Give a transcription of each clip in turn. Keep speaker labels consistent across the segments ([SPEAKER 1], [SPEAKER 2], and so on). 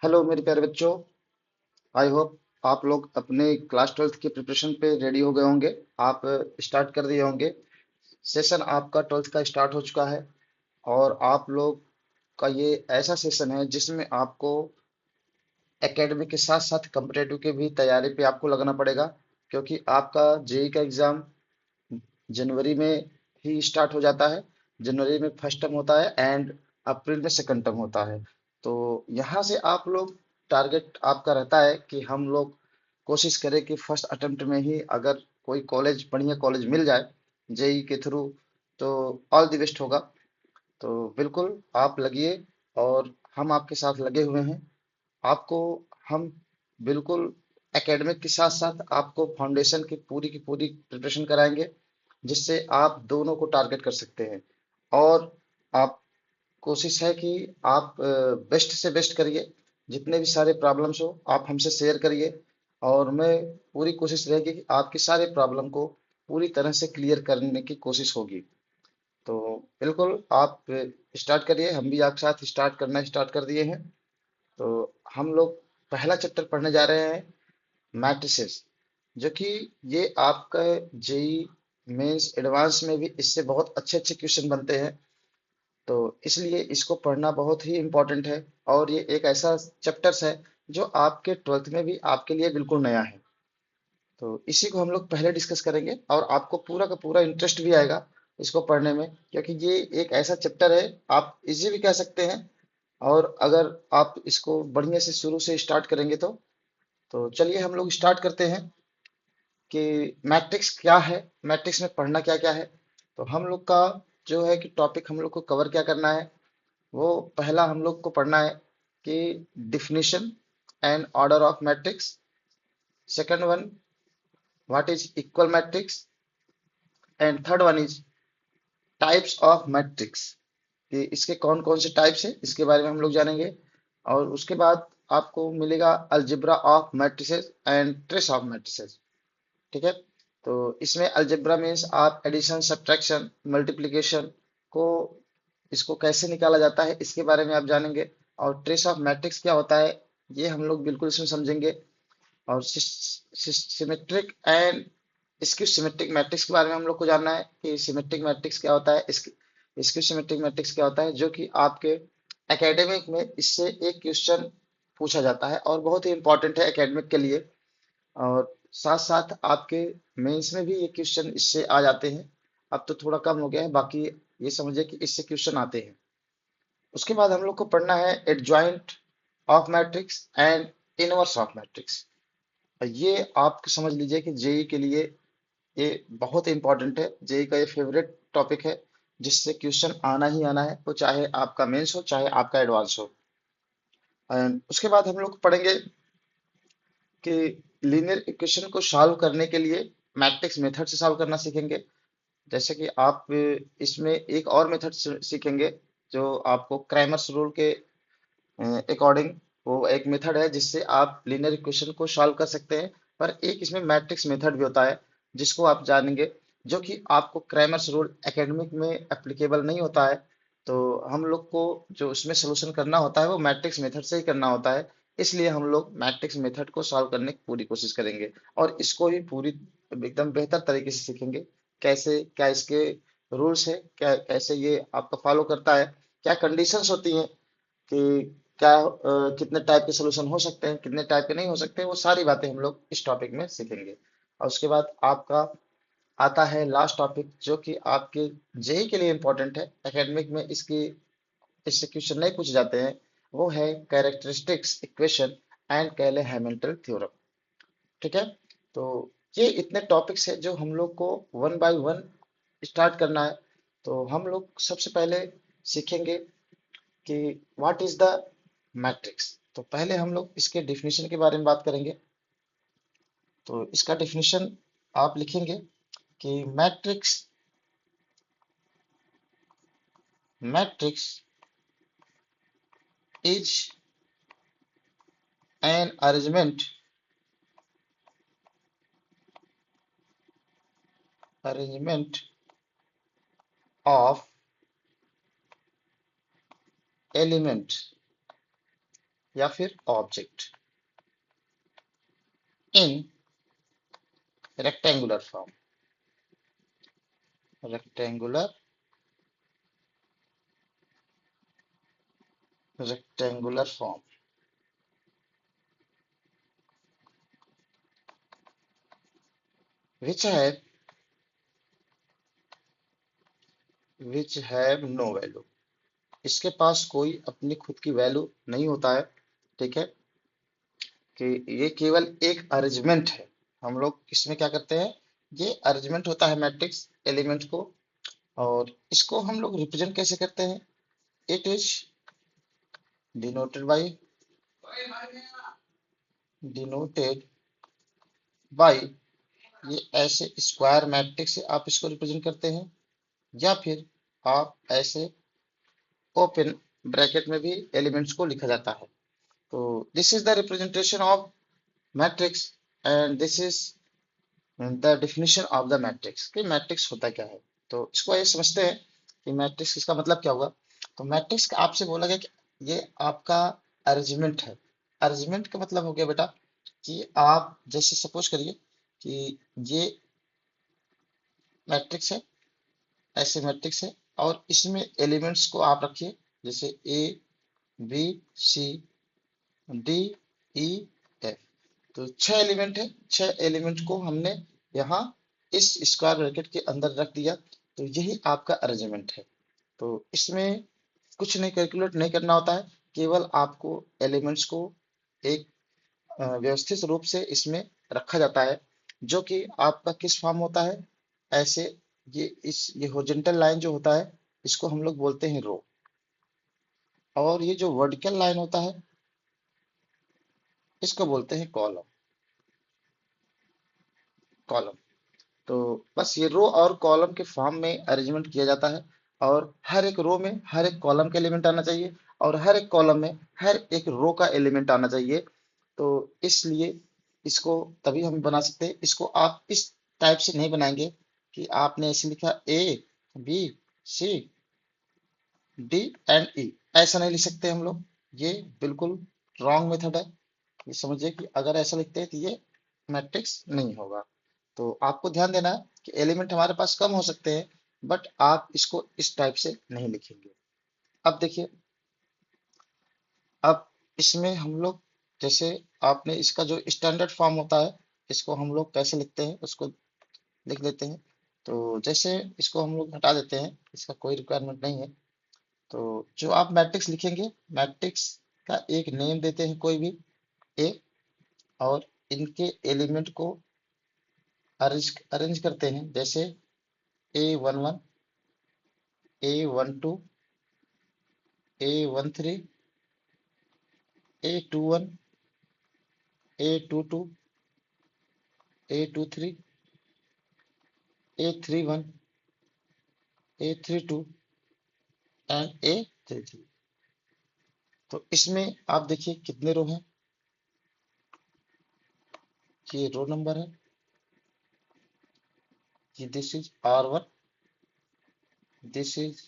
[SPEAKER 1] Hello मेरे प्यारे बच्चों। आई होप आप लोग अपने क्लास 12th की प्रिपरेशन पे रेडी हो गए होंगे। आप स्टार्ट कर दिए होंगे। सेशन आपका 12th का स्टार्ट हो चुका है। और आप लोग का ये ऐसा सेशन है जिसमें आपको एकेडमिक के साथ साथ कम्पिटेटिव की भी तैयारी पे आपको लगना पड़ेगा। क्योंकि आपका जेई का एग्जाम जनवरी में ही स्टार्ट हो जाता है। जनवरी में फर्स्ट टर्म होता है एंड अप्रैल में सेकंड टर्म होता है। तो यहाँ से आप लोग टारगेट आपका रहता है कि हम लोग कोशिश करें कि फर्स्ट अटेम्प्ट में ही अगर कोई कॉलेज बढ़िया कॉलेज मिल जाए जेई के थ्रू, तो ऑल द बेस्ट होगा। तो बिल्कुल आप लगिए और हम आपके साथ लगे हुए हैं। आपको हम बिल्कुल एकेडमिक के साथ साथ आपको फाउंडेशन की पूरी प्रिपरेशन कराएंगे, जिससे आप दोनों को टारगेट कर सकते हैं। और आप कोशिश है कि आप बेस्ट से बेस्ट करिए। जितने भी सारे प्रॉब्लम्स हो आप हमसे शेयर करिए। और मैं पूरी कोशिश रहेगी कि आपकी सारे प्रॉब्लम को पूरी तरह से क्लियर करने की कोशिश होगी। तो बिल्कुल आप स्टार्ट करिए, हम भी आपके साथ स्टार्ट कर दिए हैं। तो हम लोग पहला चैप्टर पढ़ने जा रहे हैं, मैट्रिसेस। जो कि ये आपका जेई मेंस एडवांस में भी इससे बहुत अच्छे अच्छे क्वेश्चन बनते हैं। तो इसलिए इसको पढ़ना बहुत ही इम्पोर्टेंट है। और ये एक ऐसा चैप्टर्स है जो आपके 12th में भी आपके लिए बिल्कुल नया है। तो इसी को हम लोग पहले डिस्कस करेंगे और आपको पूरा का पूरा इंटरेस्ट भी आएगा इसको पढ़ने में, क्योंकि ये एक ऐसा चैप्टर है आप इजी भी कह सकते हैं। और अगर आप इसको बढ़िया से शुरू से स्टार्ट करेंगे तो चलिए हम लोग स्टार्ट करते हैं कि मैट्रिक्स क्या है, मैट्रिक्स में पढ़ना क्या क्या है। तो हम लोग का जो है कि टॉपिक हम लोग को कवर क्या करना है, वो पहला हम लोग को पढ़ना है कि definition and order of matrix. Second one, what is equal matrix. And third one is types of matrix, कि इसके कौन कौन से टाइप्स है इसके बारे में हम लोग जानेंगे। और उसके बाद आपको मिलेगा algebra of matrices and trace of matrices. ठीक है। तो इसमें अलजेब्रा मीन्स आप एडिशन सब्ट्रैक्शन मल्टीप्लिकेशन को इसको कैसे निकाला जाता है इसके बारे में आप जानेंगे। और ट्रेस ऑफ मैट्रिक्स क्या होता है ये हम लोग बिल्कुल इसमें समझेंगे। और symmetric and skew symmetric matrix के बारे में हम लोग को जानना है कि सिमेट्रिक मैट्रिक्स क्या होता है, स्क्यू सिमेट्रिक मैट्रिक्स क्या होता है, जो कि आपके एकेडमिक में इससे एक क्वेश्चन पूछा जाता है और बहुत ही इंपॉर्टेंट है एकेडमिक के लिए। और साथ साथ आपके मेंस में भी ये क्वेश्चन इससे आ जाते हैं। अब तो थोड़ा कम हो गया है, बाकी ये समझिए कि इससे क्वेश्चन आते हैं। उसके बाद हम लोग को पढ़ना है adjoint of matrix and inverse of matrix. ये आप समझ लीजिए कि जेई के लिए ये बहुत इंपॉर्टेंट है, जेई का ये फेवरेट टॉपिक है, जिससे क्वेश्चन आना ही आना है, वो चाहे आपका मेंस हो चाहे आपका एडवांस हो। एंड उसके बाद हम लोग पढ़ेंगे कि लीनियर इक्वेशन को सॉल्व करने के लिए मैट्रिक्स मेथड से सॉल्व करना सीखेंगे। जैसे कि आप इसमें एक और मेथड सीखेंगे जो आपको क्रैमर्स रूल के अकॉर्डिंग, वो एक मेथड है जिससे आप लीनियर इक्वेशन को सॉल्व कर सकते हैं। पर एक इसमें मैट्रिक्स मेथड भी होता है जिसको आप जानेंगे, जो कि आपको क्रैमर्स रूल एकेडमिक में एप्लीकेबल नहीं होता है। तो हम लोग को जो उसमें सोल्यूशन करना होता है वो मैट्रिक्स मेथड से ही करना होता है। इसलिए हम लोग मैट्रिक्स मेथड को सॉल्व करने की पूरी कोशिश करेंगे और इसको ही पूरी एकदम बेहतर तरीके से सीखेंगे। कैसे क्या इसके रूल्स है, क्या कैसे ये आपका फॉलो करता है, क्या कंडीशंस होती हैं कि क्या कितने टाइप के सोल्यूशन हो सकते हैं कितने टाइप के नहीं हो सकते, वो सारी बातें हम लोग इस टॉपिक में सीखेंगे। और उसके बाद आपका आता है लास्ट टॉपिक, जो कि आपके जेई के लिए इंपॉर्टेंट है, एकेडमिक में इससे क्वेश्चन नहीं पूछे जाते हैं। वो है कैरेक्टरिस्टिक्स इक्वेशन एंड केले हैमिल्टन थ्योरम। ठीक है। तो ये इतने टॉपिक्स है जो हम लोग को वन बाय वन स्टार्ट करना है। तो हम लोग सबसे पहले सीखेंगे कि व्हाट इज द मैट्रिक्स। तो पहले हम लोग इसके डिफिनीशन के बारे में बात करेंगे। तो इसका डिफिनीशन आप लिखेंगे कि matrix is an arrangement of element या फिर object in rectangular form, rectangular rectangular form which have no value, इसके पास कोई अपनी खुद की वैल्यू नहीं होता है। ठीक है, कि ये केवल एक अरेंजमेंट है। हम लोग इसमें क्या करते हैं, ये अरेंजमेंट होता है मैट्रिक्स एलिमेंट को, और इसको हम लोग रिप्रेजेंट कैसे करते हैं, it is denoted by denoted by ये ऐसे स्क्वायर मैट्रिक्स से आप इसको रिप्रेजेंट करते हैं, या फिर आप ऐसे ओपन ब्रैकेट में भी एलिमेंट्स को लिखा जाता है। तो this is the representation of matrix and this is the definition of the matrix कि मैट्रिक्स होता क्या है। तो इसको ये समझते हैं कि मैट्रिक्स इसका मतलब क्या होगा। तो मैट्रिक्स का आपसे बोला गया कि ये आपका अरेंजमेंट है। अरेंजमेंट का मतलब हो गया बेटा कि आप जैसे सपोज करिए कि ये मैट्रिक्स है, ऐसे मैट्रिक्स है, और इसमें एलिमेंट्स को आप रखिए जैसे A B C D E F. तो 6 एलिमेंट है, 6 एलिमेंट को हमने यहाँ इस स्क्वायर ब्रैकेट के अंदर रख दिया। तो यही आपका अरेंजमेंट है। तो इसमें कुछ नहीं कैलकुलेट नहीं करना होता है, केवल आपको एलिमेंट्स को एक व्यवस्थित रूप से इसमें रखा जाता है, जो कि आपका किस फॉर्म होता है, ऐसे ये हॉरिजॉन्टल लाइन जो होता है इसको हम लोग बोलते हैं रो, और ये जो वर्टिकल लाइन होता है इसको बोलते हैं कॉलम। कॉलम तो बस ये रो और कॉलम के फॉर्म में अरेंजमेंट किया जाता है, और हर एक रो में हर एक कॉलम का एलिमेंट आना चाहिए, और हर एक कॉलम में हर एक रो का एलिमेंट आना चाहिए। तो इसलिए इसको तभी हम बना सकते हैं। इसको आप इस टाइप से नहीं बनाएंगे कि आपने ऐसे लिखा A B C D and E, ऐसा नहीं लिख सकते हम लोग। ये बिल्कुल रॉन्ग मेथड है। ये समझिए कि अगर ऐसा लिखते हैं तो ये मैट्रिक्स नहीं होगा। तो आपको ध्यान देना है कि एलिमेंट हमारे पास कम हो सकते हैं, बट आप इसको इस टाइप से नहीं लिखेंगे। अब देखिए, अब इसमें हम लोग जैसे आपने इसका जो स्टैंडर्ड फॉर्म होता है इसको हम लोग कैसे लिखते हैं उसको लिख लेते हैं। तो जैसे इसको हम लोग हटा देते हैं, इसका कोई रिक्वायरमेंट नहीं है। तो जो आप मैट्रिक्स लिखेंगे, मैट्रिक्स का एक नेम देते हैं कोई भी ए, और इनके एलिमेंट को अरेंज अरेंज करते हैं जैसे A11 A12 A13 A21 A22 A23 A31 A32 and A33। तो इसमें आप देखिए कितने रो हैं, ये रो नंबर है, ये this is R1, this is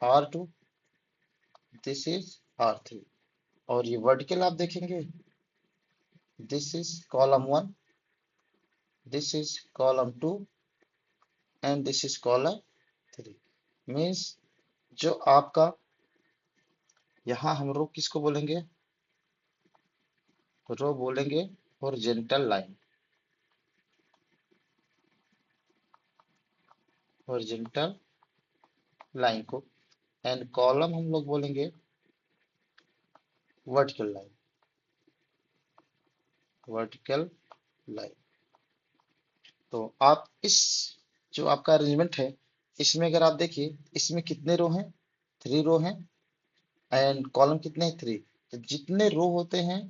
[SPEAKER 1] R2, this is R3, और ये वर्टिकल आप देखेंगे, this is column 1, this is column 2 and this is column 3। Means जो आपका यहाँ हम रो किसको बोलेंगे, रो बोलेंगे हॉरिजॉन्टल लाइन, हॉरिजॉन्टल लाइन को, एंड कॉलम हम लोग बोलेंगे वर्टिकल लाइन, वर्टिकल लाइन। तो आप इस जो आपका अरेंजमेंट है इसमें अगर आप देखिए इसमें कितने रो हैं, 3 रो हैं, एंड कॉलम कितने हैं, 3। तो जितने रो होते हैं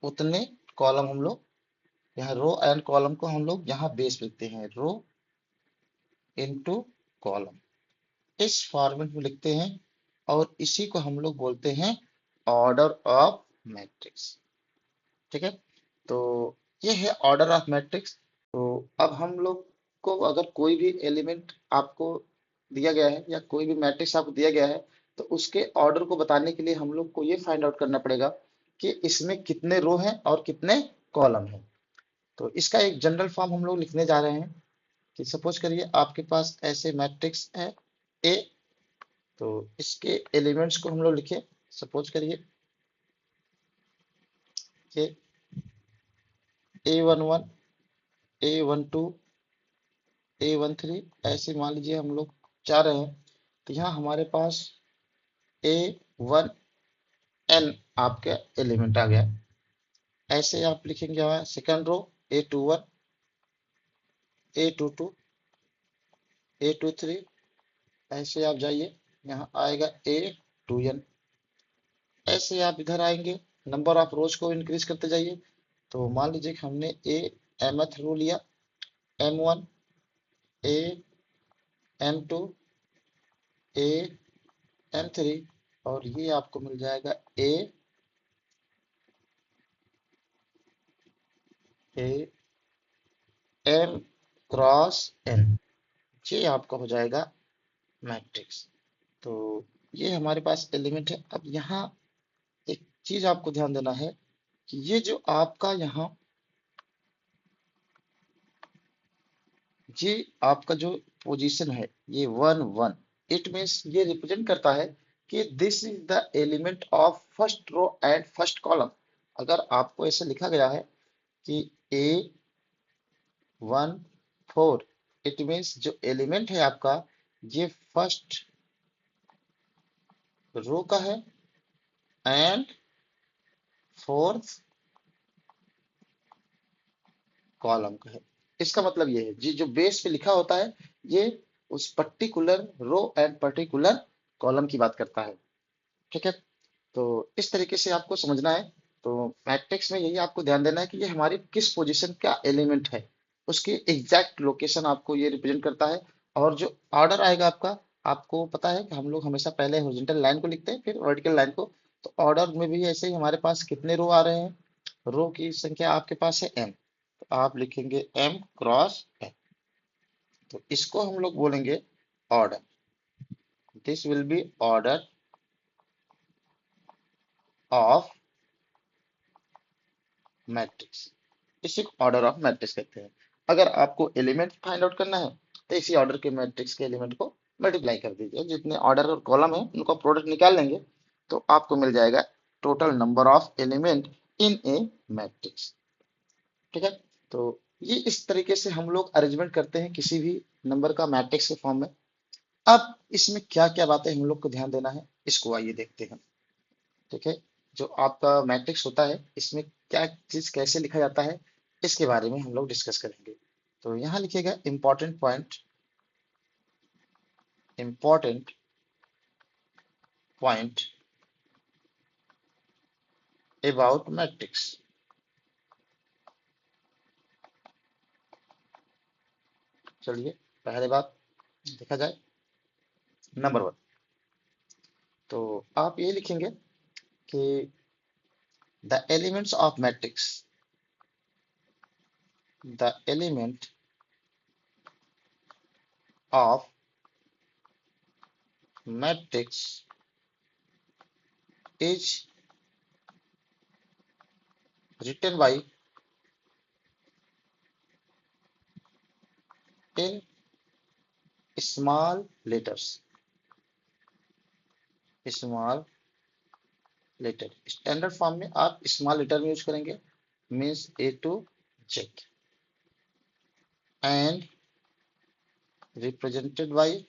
[SPEAKER 1] उतने कॉलम हम लोग यहाँ, रो एंड कॉलम को हम लोग यहाँ बेस लिखते हैं, रो इनटू कॉलम, इस फॉर्मेट में लिखते हैं, और इसी को हम लोग बोलते हैं ऑर्डर ऑफ मैट्रिक्स। ठीक है, तो ये है ऑर्डर ऑफ मैट्रिक्स। तो अब हम लोग को अगर कोई भी एलिमेंट आपको दिया गया है या कोई भी मैट्रिक्स आपको दिया गया है, तो उसके ऑर्डर को बताने के लिए हम लोग को ये फाइंड आउट करना पड़ेगा कि इसमें कितने रो हैं और कितने कॉलम हैं। तो इसका एक जनरल फॉर्म हम लोग लिखने जा रहे हैं कि सपोज करिए आपके पास ऐसे मैट्रिक्स है ए। तो इसके एलिमेंट्स को हम लोग लिखे, सपोज करिए कि A11, A12, A13, ऐसे मान लीजिए हम लोग चाह रहे हैं। तो यहाँ हमारे पास A1n आपके एलिमेंट आ गया। ऐसे आप लिखेंगे हमारा second row A21, A22, A23, ऐसे आप जाइए, यहाँ आएगा A2n। ऐसे आप इधर आएंगे, नंबर ऑफ रोज को इंक्रीज करते जाइए। तो मान लीजिए कि हमने ए mth रो लिया, M1, A, M2, A, M3, और ये आपको मिल जाएगा A M क्रॉस N। ये आपका हो जाएगा मैट्रिक्स। तो ये हमारे पास एलिमेंट है। अब यहाँ एक चीज आपको ध्यान देना है कि ये जो आपका यहाँ, ये आपका जो पोजीशन है, ये 1 1, इट मीन्स ये रिप्रेजेंट करता है कि this is the element of first row and first column. अगर आपको ऐसे लिखा गया है कि A14, इट मीन्स जो एलिमेंट है आपका, ये फर्स्ट रो का है एंड फोर्थ कॉलम का है। इसका मतलब ये है जी, जो बेस पे लिखा होता है ये उस particular row and particular column की बात करता है। ठीक है, तो इस तरीके से आपको समझना है। तो मैट्रिक्स में यही आपको ध्यान देना है कि ये हमारी किस पोजीशन का एलिमेंट है, उसकी एग्जैक्ट लोकेशन आपको ये रिप्रेजेंट करता है। और जो ऑर्डर आएगा आपका, आपको पता है कि हम लोग हमेशा पहले हॉरिजॉन्टल लाइन को लिखते हैं फिर वर्टिकल लाइन को। तो ऑर्डर में भी ऐसे ही हमारे पास कितने रो आ रहे हैं, रो की संख्या आपके पास है m, तो आप लिखेंगे m क्रॉस n। तो इसको हम लोग बोलेंगे order. This will be order of matrix. इसी को ऑर्डर ऑफ मैट्रिक्स कहते हैं। अगर आपको एलिमेंट फाइंड आउट करना है तो इसी ऑर्डर के मैट्रिक्स के एलिमेंट को मल्टीप्लाई कर दीजिए, जितने ऑर्डर और कॉलम है उनको प्रोडक्ट निकाल लेंगे तो आपको मिल जाएगा total number of element in a matrix. ठीक है, तो ये इस तरीके से हम लोग अरेंजमेंट करते हैं किसी भी नंबर का मैट्रिक्स के फॉर्म में। अब इसमें क्या क्या बातें हम लोग को ध्यान देना है, इसको आइए देखते हैं। ठीक है, जो आपका मैट्रिक्स होता है इसमें क्या चीज कैसे लिखा जाता है, इसके बारे में हम लोग डिस्कस करेंगे। तो यहाँ लिखिएगा important point, important point about matrix. चलिए पहले बात देखा जाए, नंबर 1। तो आप ये लिखेंगे कि the elements of matrix, the element of matrix is written by in small letters, small letter। Standard form में आप स्मॉल लेटर में यूज करेंगे, means A to Z, and represented by,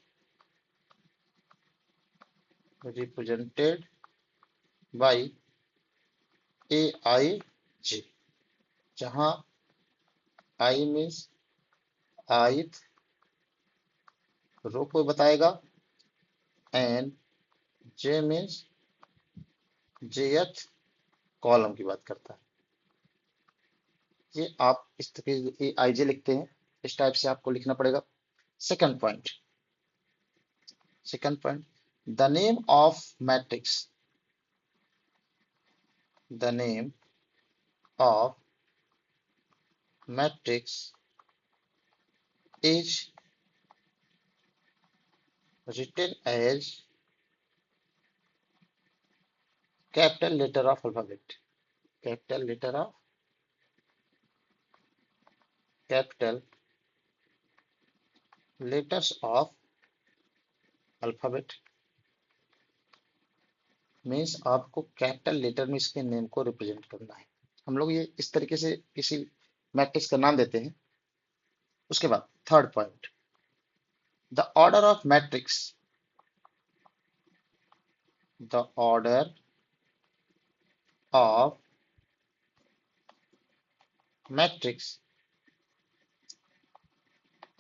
[SPEAKER 1] represented by AIJ, जहां I means ith रो को बताएगा and J means jth column की बात करता है। ये आप इस तरीके AIJ लिखते हैं, इस टाइप से आपको लिखना पड़ेगा। Second point, second point, the name of matrix, the name of matrix is written as capital letter of alphabet, capital letter of capital letters of alphabet, means आपको कैपिटल लेटर में इसके नेम को represent करना है। हम लोग ये इस तरीके से किसी मैट्रिक्स का नाम देते हैं। उसके बाद third point, the order of matrix, the order of matrix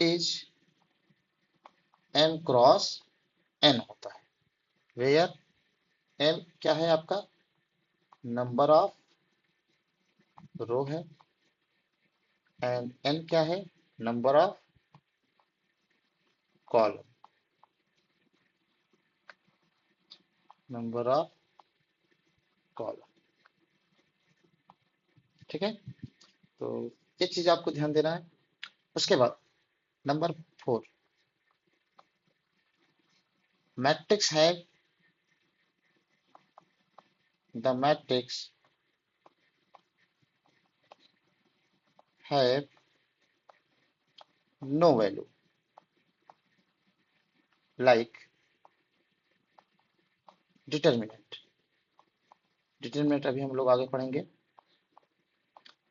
[SPEAKER 1] is m cross n होता है, वेयर m क्या है आपका नंबर ऑफ रो है एंड n क्या है number of column, number of column. ठीक है, तो ये चीज आपको ध्यान देना है। उसके बाद नंबर 4, मैट्रिक्स है, the matrix have no value, like determinant. Determinant अभी हम लोग आगे पढ़ेंगे।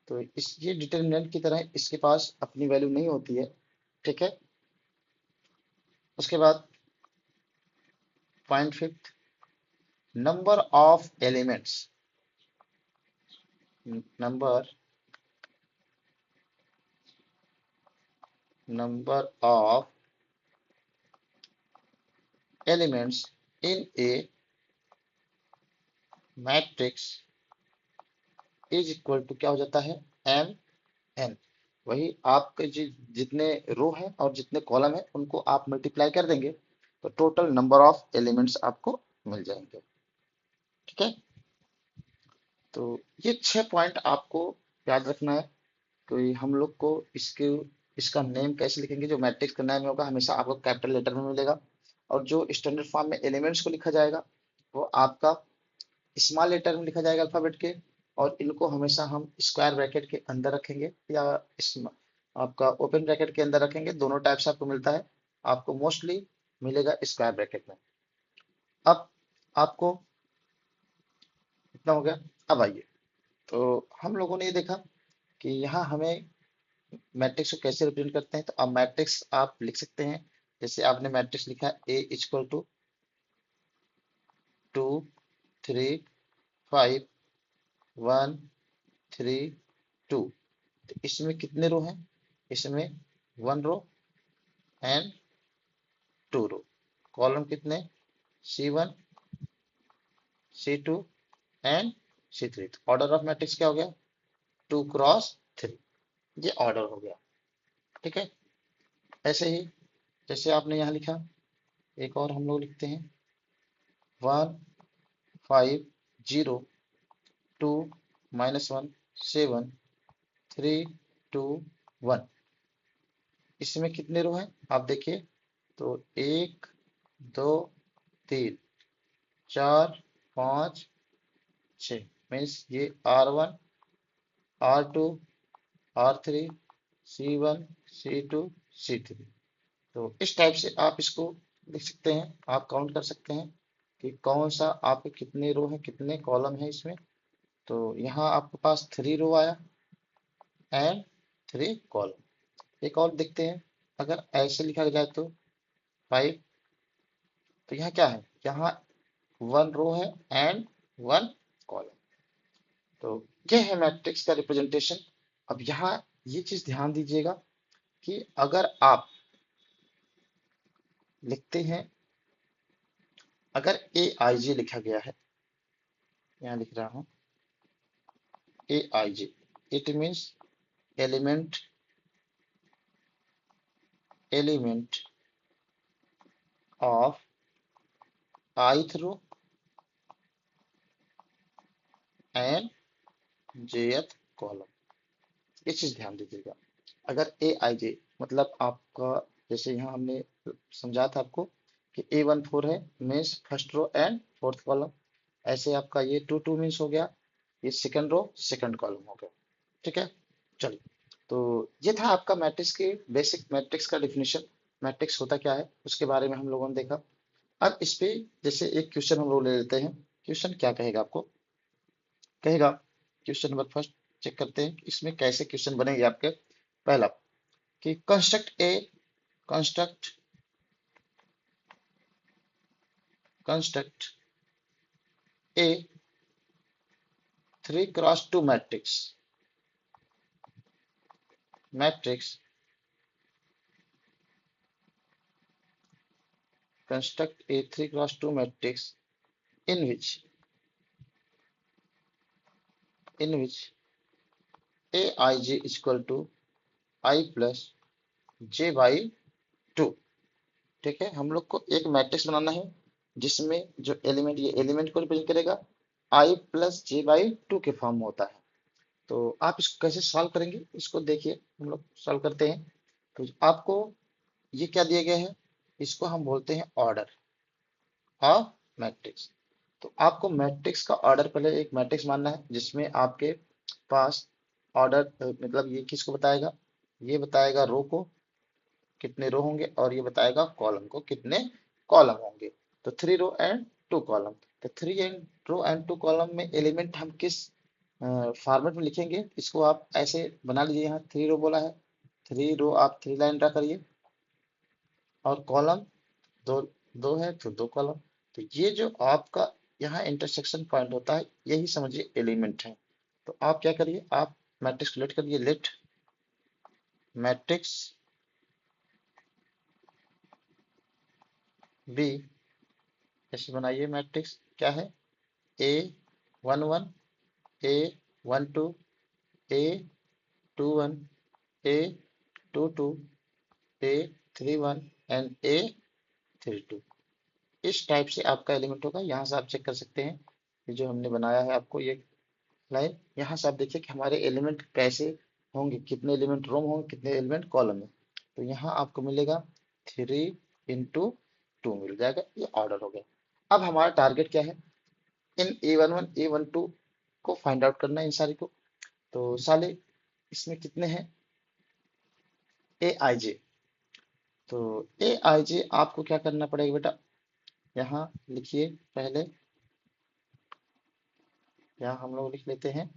[SPEAKER 1] तो इस ये डिटर्मिनेंट की तरह इसके पास अपनी वैल्यू नहीं होती है। ठीक है, उसके बाद point fifth, number of elements, number number of elements in a matrix is equal to क्या हो जाता है एम एन। वही आपके जितने रो हैं और जितने कॉलम है उनको आप मल्टीप्लाई कर देंगे तो टोटल नंबर ऑफ एलिमेंट्स आपको मिल जाएंगे। ठीक है, तो ये 6 पॉइंट आपको याद रखना है। तो ये हम लोग को इसका नेम कैसे लिखेंगे, जो मैट्रिक्स का नेम होगा हमेशा आपको कैपिटल लेटर में मिलेगा, और जो स्टैंडर्ड फॉर्म में एलिमेंट्स को लिखा जाएगा वो आपका स्मॉल लेटर में लिखा जाएगा अल्फाबेट के, और इनको हमेशा हम स्क्वायर ब्रैकेट के अंदर रखेंगे या आपका ओपन ब्रैकेट के अंदर रखेंगे। दोनों टाइप से आपको मिलता है, आपको मोस्टली मिलेगा स्क्वायर ब्रैकेट में। अब आपको इतना हो गया। अब आइए, तो हम लोगों ने ये देखा कि यहाँ हमें मैट्रिक्स को कैसे रिप्रेजेंट करते हैं। तो अब मैट्रिक्स आप लिख सकते हैं, जैसे आपने मैट्रिक्स लिखा ए इक्वल टू 2 3 5 1 3 2। तो इसमें कितने रो हैं, इसमें 1 रो एंड 2 रो। कॉलम कितने C1 C2 एंड C3। तो ऑर्डर ऑफ मैट्रिक्स क्या हो गया 2 क्रॉस 3, ये ऑर्डर हो गया। ठीक है, ऐसे ही जैसे आपने यहाँ लिखा, एक और हम लोग लिखते हैं 1 5 0 2 -1 7 3 2 1। इसमें कितने रो हैं आप देखिए, तो 1 2 3 4 5 6, मीन्स ये R1 R2 R3 C1 C2 C3। तो इस टाइप से आप इसको लिख सकते हैं, आप काउंट कर सकते हैं कि कौन सा आपके कितने रो हैं कितने कॉलम है इसमें। तो यहाँ आपके पास 3 रो आया एंड 3 कॉलम। एक और देखते हैं, अगर ऐसे लिखा जाए तो 5। तो यहाँ क्या है, यहाँ 1 रो है एंड 1 कॉलम। तो ये है मैट्रिक्स का रिप्रेजेंटेशन। अब यहाँ ये चीज ध्यान दीजिएगा कि अगर आप लिखते हैं, अगर ए आई जे लिखा गया है, यहाँ लिख रहा हूँ A I J, it means element element of ith row and jth column. ये चीज ध्यान दीजिएगा। अगर ए आई जे मतलब आपका, जैसे यहाँ हमने समझा था आपको कि A14 है means first row and fourth column. ऐसे आपका ये 2 2 मीन्स हो गया, ये सेकंड रो सेकंड कॉलम हो गया। ठीक है, चलिए। तो ये था आपका मैट्रिक्स की बेसिक, मैट्रिक्स का डिफिनेशन, मैट्रिक्स होता क्या है उसके बारे में हम लोगों ने देखा। अब इस पे जैसे एक क्वेश्चन हम लोग ले लेते हैं। क्वेश्चन क्या कहेगा आपको, कहेगा क्वेश्चन नंबर फर्स्ट चेक करते हैं कि इसमें कैसे क्वेश्चन बनेंगे आपके। पहला कि construct construct A 3x2 matrix construct a 3x2 matrix in which aij is equal to I plus j by 2। ठीक है, हम लोग को एक मैट्रिक्स बनाना है जिसमें जो एलिमेंट, ये एलिमेंट को रिप्रेजेंट करेगा I plus J by two के फॉर्म में होता है। तो आप इसको कैसे सॉल्व करेंगे, इसको देखिए, हम लोग सॉल्व करते हैं। तो आपको ये क्या दिया गया है, इसको हम बोलते हैं ऑर्डर ऑफ मैट्रिक्स। तो आपको मैट्रिक्स का ऑर्डर, पहले एक मैट्रिक्स मानना है जिसमें आपके पास ऑर्डर, मतलब ये किसको बताएगा, ये बताएगा रो को कितने रो होंगे, और ये बताएगा कॉलम को कितने कॉलम होंगे। तो 3 रो एंड 2 कॉलम। तो 3 रो एंड 2 कॉलम में एलिमेंट हम किस फॉर्मेट में लिखेंगे, इसको आप ऐसे बना लीजिए। यहाँ 3 रो बोला है, 3 रो आप 3 लाइन ड्रा करिए, और कॉलम दो दो है तो 2 कॉलम। तो ये जो आपका यहाँ इंटरसेक्शन पॉइंट होता है, यही समझिए एलिमेंट है। तो आप क्या करिए, आप मैट्रिक्स लेट करिए, लेट मैट्रिक्स बी, ऐसे बनाइए। मैट्रिक्स क्या है, A11, A12, A21, A22, A31 and A32। इस टाइप से आपका एलिमेंट होगा। यहाँ से आप चेक कर सकते हैं, ये जो हमने बनाया है आपको ये लाइन, यहाँ से आप देखिए कि हमारे एलिमेंट कैसे होंगे, कितने एलिमेंट रो में होंगे, कितने एलिमेंट कॉलम में। तो यहाँ आपको मिलेगा 3 × 2 मिल जाएगा, ये ऑर्डर हो गया। अब हमारा टारगेट क्या है, इन A11 A12 को फाइंड आउट करना है इन सारी को। तो साले इसमें कितने हैं, Aij। तो Aij आपको क्या करना पड़ेगा बेटा, यहाँ लिखिए पहले, यहाँ हम लोग लिख लेते हैं।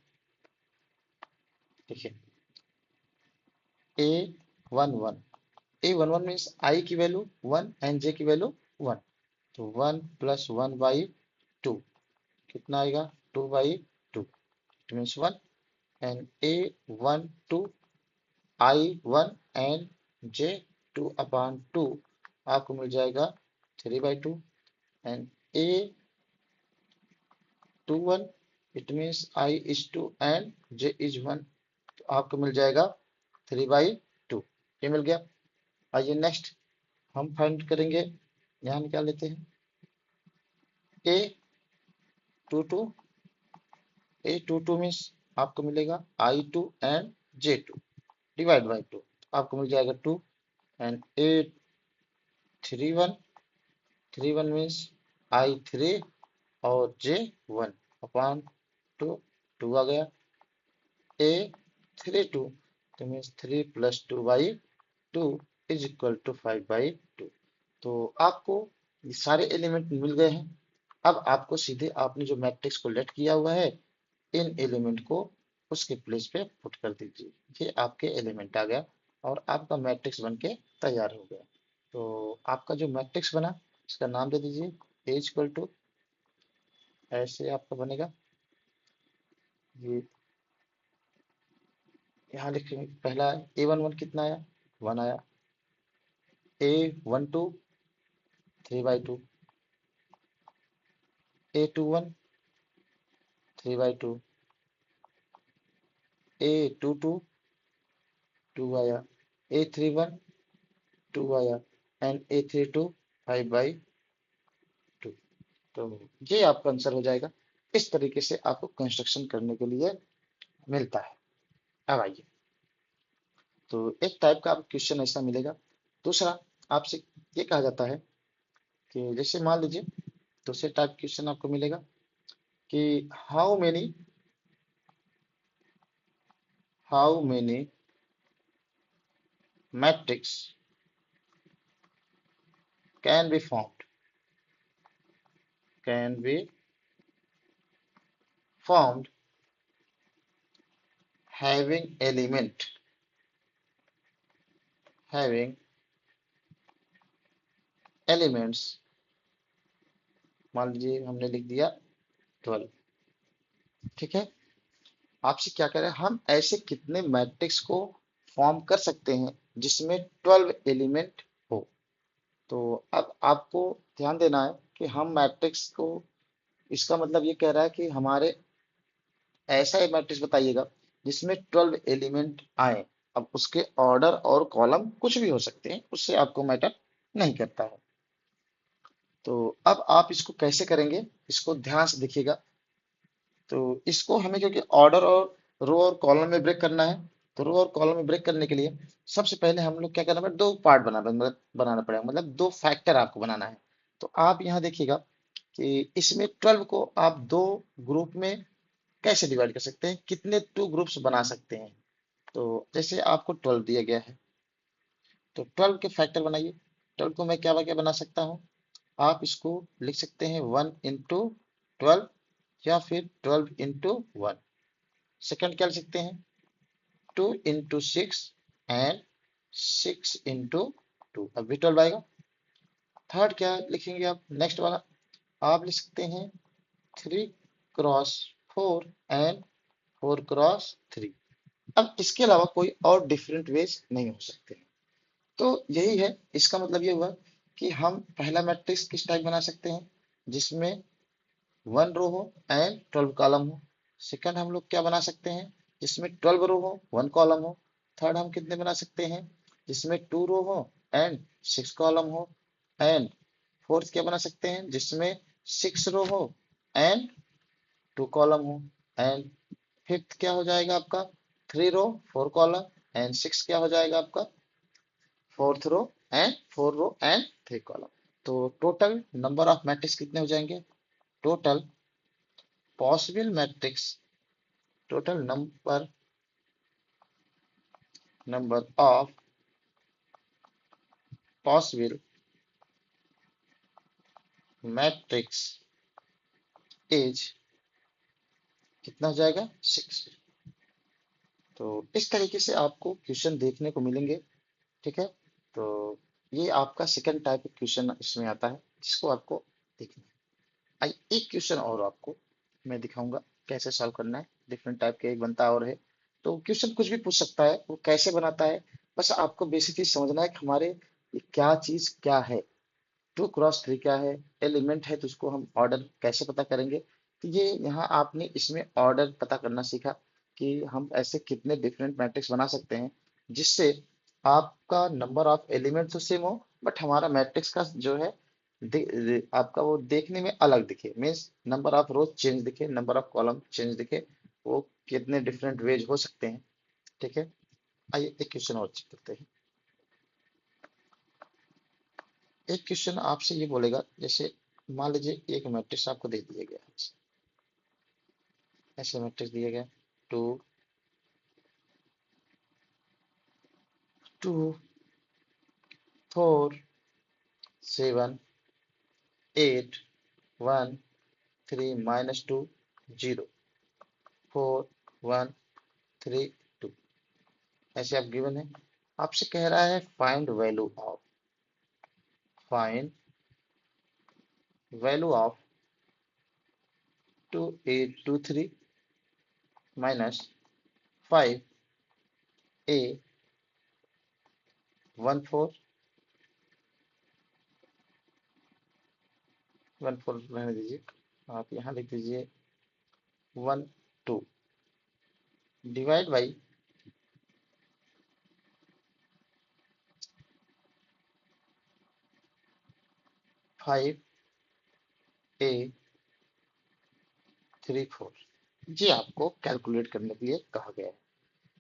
[SPEAKER 1] देखिए A11, A11 मीन्स I की वैल्यू 1 एंड J की वैल्यू 1। तो 1 प्लस 1/2 कितना आएगा, 2/2, it means 1। And A12 I1 and J2/2 आपको मिल जाएगा 3/2। And A21 it means I is 2 and J is 1, तो आपको मिल जाएगा 3/2। ये मिल गया। आइए नेक्स्ट हम फाइंड करेंगे, यहाँ निकाल लेते हैं। A22 मीन्स आपको मिलेगा I2 and J2 divide by 2, आपको मिल जाएगा 2। एंड A31 मीन्स I3 और J1 अपॉन 2, 2 आ गया। A32 तो means 3 plus 2/2 is equal to 5/2। तो आपको ये सारे एलिमेंट मिल गए हैं। अब आपको सीधे आपने जो मैट्रिक्स को लेट किया हुआ है, इन एलिमेंट को उसके प्लेस पे पुट कर दीजिए। ये आपके एलिमेंट आ गया और आपका मैट्रिक्स बन के तैयार हो गया। तो आपका जो मैट्रिक्स बना, इसका नाम दे दीजिए A इक्वल टू, ऐसे आपका बनेगा। ये यहाँ लिखेंगे, पहला A11 कितना आया, 1 आया। A12 3/2, A21 3/2, A22 2 आया, A31 2 आया एंड A32 5/2। तो ये आपका आंसर हो जाएगा। इस तरीके से आपको कंस्ट्रक्शन करने के लिए मिलता है। अब आइए, तो एक टाइप का आपको क्वेश्चन ऐसा मिलेगा। दूसरा आपसे ये कहा जाता है कि जैसे मान लीजिए दूसरे टाइप क्वेश्चन आपको मिलेगा कि how many how many matrix can be formed, can be formed having element, having elements, मान लीजिए हमने लिख दिया 12। ठीक है, आपसे क्या कह रहे हैं, हम ऐसे कितने मैट्रिक्स को फॉर्म कर सकते हैं जिसमें 12 एलिमेंट हो। तो अब आपको ध्यान देना है कि हम मैट्रिक्स को, इसका मतलब ये कह रहा है कि हमारे ऐसा एक मैट्रिक्स बताइएगा जिसमें 12 एलिमेंट आए। अब उसके ऑर्डर और कॉलम कुछ भी हो सकते हैं, उससे आपको मैटर नहीं करता है। तो अब आप इसको कैसे करेंगे, इसको ध्यान से देखिएगा। तो इसको हमें क्योंकि ऑर्डर और रो और कॉलम में ब्रेक करना है, तो रो और कॉलम में ब्रेक करने के लिए सबसे पहले हम लोग क्या करना है, दो पार्ट बनाना पड़ेगा, मतलब दो फैक्टर आपको बनाना है। तो आप यहाँ देखिएगा कि इसमें 12 को आप दो ग्रुप में कैसे डिवाइड कर सकते हैं, कितने टू ग्रुप्स बना सकते हैं। तो जैसे आपको 12 दिया गया है, तो 12 के फैक्टर बनाइए। 12 को मैं क्या क्या बना सकता हूँ, आप इसको लिख सकते हैं 1 into 12, या फिर 12 into 1। सेकंड क्या लिख सकते हैं, 2 into 6 एंड 6 into 2, अब भी 12 आएगा। थर्ड क्या लिखेंगे आप, नेक्स्ट वाला आप लिख सकते हैं 3 क्रॉस 4 एंड 4 क्रॉस 3। अब इसके अलावा कोई और डिफरेंट वेज नहीं हो सकते। तो यही है, इसका मतलब ये हुआ कि हम पहला मैट्रिक्स किस टाइप बना सकते हैं, जिसमें 1 रो हो एंड 12 कॉलम हो। सेकंड हम लोग क्या बना सकते हैं, जिसमें 12 रो हो 1 कॉलम हो। थर्ड हम कितने बना सकते हैं, जिसमें 2 रो हो एंड 6 कॉलम हो। एंड फोर्थ क्या बना सकते हैं, जिसमें 6 रो हो एंड 2 कॉलम हो। एंड फिफ्थ क्या हो जाएगा आपका, 3 रो 4 कॉलम एंड 6 क्या हो जाएगा आपका, 4 रो एंड 3 कॉलम। तो टोटल नंबर ऑफ मैट्रिक्स कितने हो जाएंगे, total possible matrix, total number of possible matrix is कितना हो जाएगा, 6। तो इस तरीके से आपको क्वेश्चन देखने को मिलेंगे। ठीक है, तो ये आपका सेकंड टाइप का क्वेश्चन इसमें आता है, जिसको आपको देखना है। आइए एक क्वेश्चन और आपको मैं दिखाऊंगा कैसे सॉल्व करना है। डिफरेंट टाइप के एक बनता और है, तो क्वेश्चन कुछ भी पूछ सकता है, वो कैसे बनाता है, बस आपको बेसिक चीज समझना है कि हमारे ये क्या चीज क्या है। 2 क्रॉस 3 क्या है, एलिमेंट है, तो उसको हम ऑर्डर कैसे पता करेंगे। तो ये यहाँ आपने इसमें ऑर्डर पता करना सीखा कि हम ऐसे कितने डिफरेंट मैट्रिक्स बना सकते हैं जिससे आपका नंबर ऑफ एलिमेंट्स तो सेम हो, बट हमारा मैट्रिक्स का जो है आपका वो देखने में अलग दिखे, means number of rose change दिखे, नंबर ऑफ कॉलम चेंज दिखे। वो कितने डिफरेंट वेज हो सकते हैं। ठीक है, आइए एक क्वेश्चन और चेक करते हैं। एक क्वेश्चन आपसे ये बोलेगा, जैसे मान लीजिए एक मैट्रिक्स आपको दे दिया गया है, ऐसे मैट्रिक्स दिया गया 2 4 7 8 1 3 -2 0 4 1 3 2, ऐसे आप गिवन है। आपसे कह रहा है फाइंड वैल्यू ऑफ 2 8 2 3 -5 A 1 4 1 4 रहने दीजिए, आप यहाँ लिख दीजिए 1 2 डिवाइड बाई 5 A 3 4। ये आपको कैलकुलेट करने के लिए कहा गया है।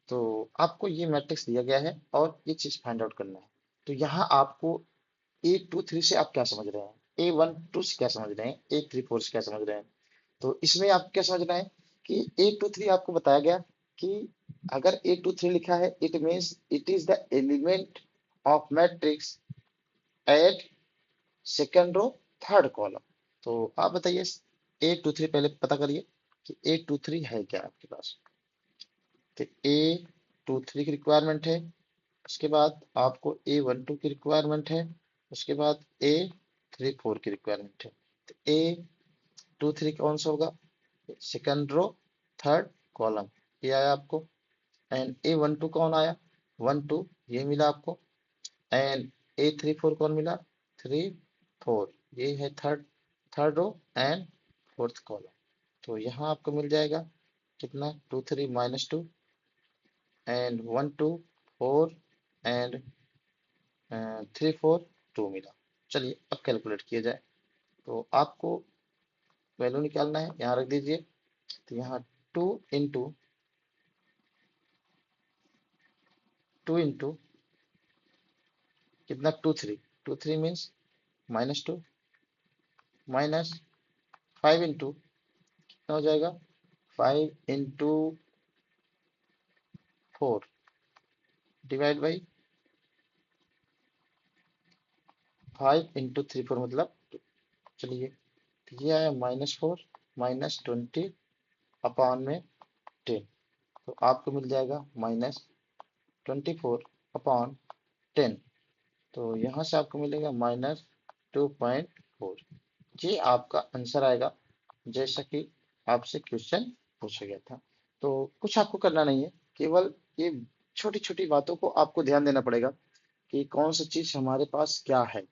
[SPEAKER 1] तो आपको ये मैट्रिक्स दिया गया है और ये चीज फाइंड आउट करना है। तो यहाँ आपको A 2 3 से आप क्या समझ रहे हैं, A 1 2 से क्या समझ रहे हैं, A 3 4 से क्या समझ रहे हैं। तो इसमें आप क्या समझना है कि A 2 3 आपको बताया गया कि अगर A23 लिखा है it means it is the element of matrix at second row third column. तो आप बताइए A23 पहले पता करिए कि A23 है क्या आपके पास। तो A23 की रिक्वायरमेंट है, उसके बाद आपको A12 की रिक्वायरमेंट है, उसके बाद A34 की रिक्वायरमेंट है। तो A23 कौन सा होगा? सेकंड रो थर्ड कॉलम, ये आया आपको। एंड A12 कौन आया? 12 ये मिला आपको। एंड A34 कौन मिला? 34 ये है third third row and fourth column. तो यहाँ आपको मिल जाएगा कितना? 23 माइनस 2 एंड 12 4 एंड 3 4 2 मिला। चलिए अब कैलकुलेट किया जाए। तो आपको वैल्यू निकालना है, यहाँ रख दीजिए। तो यहाँ 2 इंटू कितना? 2 3 मीन्स -2 माइनस 5 इंटू कितना हो जाएगा? 5 इंटू 4 डिवाइड बाई 5 इंटू 3 4 मतलब 2। चलिए तो ये आया -4 -20 अपॉन में 10। तो आपको मिल जाएगा -24 अपॉन 10। तो यहाँ से आपको मिलेगा -2.4। ये आपका आंसर आएगा, जैसा कि आपसे क्वेश्चन पूछा गया था। तो कुछ आपको करना नहीं है, केवल ये छोटी छोटी बातों को आपको ध्यान देना पड़ेगा कि कौन सी चीज हमारे पास क्या है।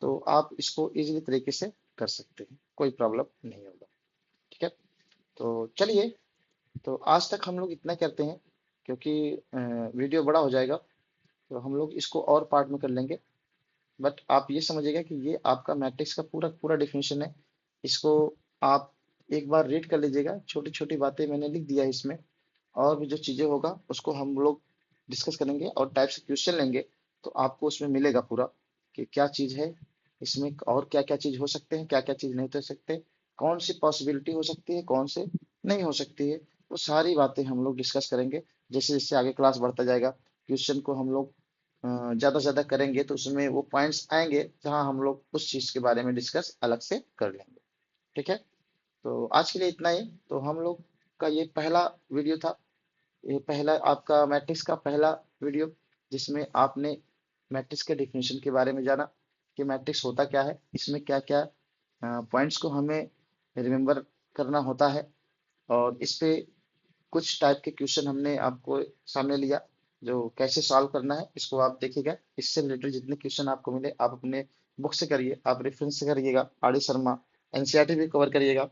[SPEAKER 1] तो आप इसको इजीली तरीके से कर सकते हैं, कोई प्रॉब्लम नहीं होगा। ठीक है, तो चलिए, तो आज तक हम लोग इतना करते हैं, क्योंकि वीडियो बड़ा हो जाएगा। तो हम लोग इसको और पार्ट में कर लेंगे। बट आप ये समझिएगा कि ये आपका मैट्रिक्स का पूरा पूरा डिफिनेशन है। इसको आप एक बार रीड कर लीजिएगा, छोटी छोटी बातें मैंने लिख दिया है इसमें। और भी जो चीजें होगा उसको हम लोग डिस्कस करेंगे और टाइप से क्वेश्चन लेंगे। तो आपको उसमें मिलेगा पूरा कि क्या चीज है इसमें, और क्या क्या चीज हो सकते हैं, क्या क्या चीज नहीं हो सकते, कौन सी पॉसिबिलिटी हो सकती है, कौन से नहीं हो सकती है। वो सारी बातें हम लोग डिस्कस करेंगे। जैसे जैसे आगे क्लास बढ़ता जाएगा, क्वेश्चन को हम लोग ज्यादा से ज्यादा करेंगे, तो उसमें वो पॉइंट्स आएंगे जहां हम लोग उस चीज के बारे में डिस्कस अलग से कर लेंगे। ठीक है, तो आज के लिए इतना ही। तो हम लोग का ये पहला वीडियो था, ये पहला आपका मैट्रिक्स का पहला वीडियो, जिसमें आपने मैट्रिक्स के डिफिनेशन के बारे में जाना कि मैट्रिक्स होता क्या है, इसमें क्या क्या पॉइंट्स को हमें रिमेम्बर करना होता है। और इस पे कुछ टाइप के क्वेश्चन हमने आपको सामने लिया, जो कैसे सॉल्व करना है इसको आप देखिएगा। इससे रिलेटेड जितने क्वेश्चन आपको मिले आप अपने बुक से करिए, आप रेफरेंस से करिएगा, आर डी शर्मा, एनसीईआरटी भी कवर करिएगा।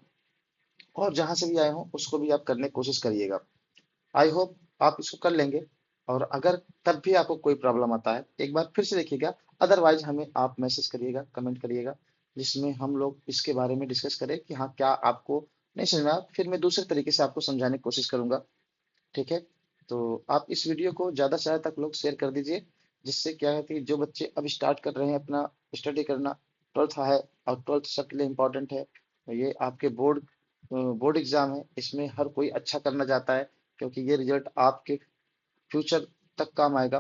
[SPEAKER 1] और जहां से भी आए हो उसको भी आप करने की कोशिश करिएगा। आई होप आप इसको कर लेंगे। और अगर तब भी आपको कोई प्रॉब्लम आता है एक बार फिर से देखिएगा, अदरवाइज हमें आप मैसेज करिएगा, कमेंट करिएगा, जिसमें हम लोग इसके बारे में डिस्कस करें कि हाँ क्या आपको नहीं समझ में आया, फिर मैं दूसरे तरीके से आपको समझाने की कोशिश करूंगा। ठीक है, तो आप इस वीडियो को ज्यादा से ज्यादा तक लोग शेयर कर दीजिए, जिससे क्या है कि जो बच्चे अब स्टार्ट कर रहे हैं अपना स्टडी करना, ट्वेल्थ है और ट्वेल्थ सबके लिए इम्पोर्टेंट है। ये आपके बोर्ड एग्जाम है, इसमें हर कोई अच्छा करना चाहता है, क्योंकि ये रिजल्ट आपके फ्यूचर तक काम आएगा।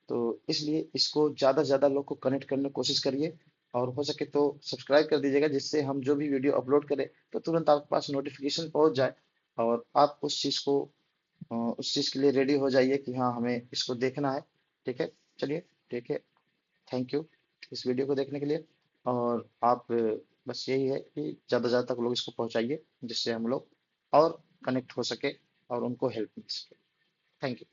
[SPEAKER 1] तो इसलिए इसको ज्यादा से ज्यादा लोग को कनेक्ट करने की कोशिश करिए। और हो सके तो सब्सक्राइब कर दीजिएगा, जिससे हम जो भी वीडियो अपलोड करें तो तुरंत आपके पास नोटिफिकेशन पहुंच जाए, और आप उस चीज के लिए रेडी हो जाइए कि हाँ हमें इसको देखना है। ठीक है, चलिए, ठीक है, थैंक यू इस वीडियो को देखने के लिए। और आप बस यही है कि ज़्यादा से ज़्यादा तक लोग इसको पहुंचाइए, जिससे हम लोग और कनेक्ट हो सके और उनको हेल्प मिल सके। Thank you.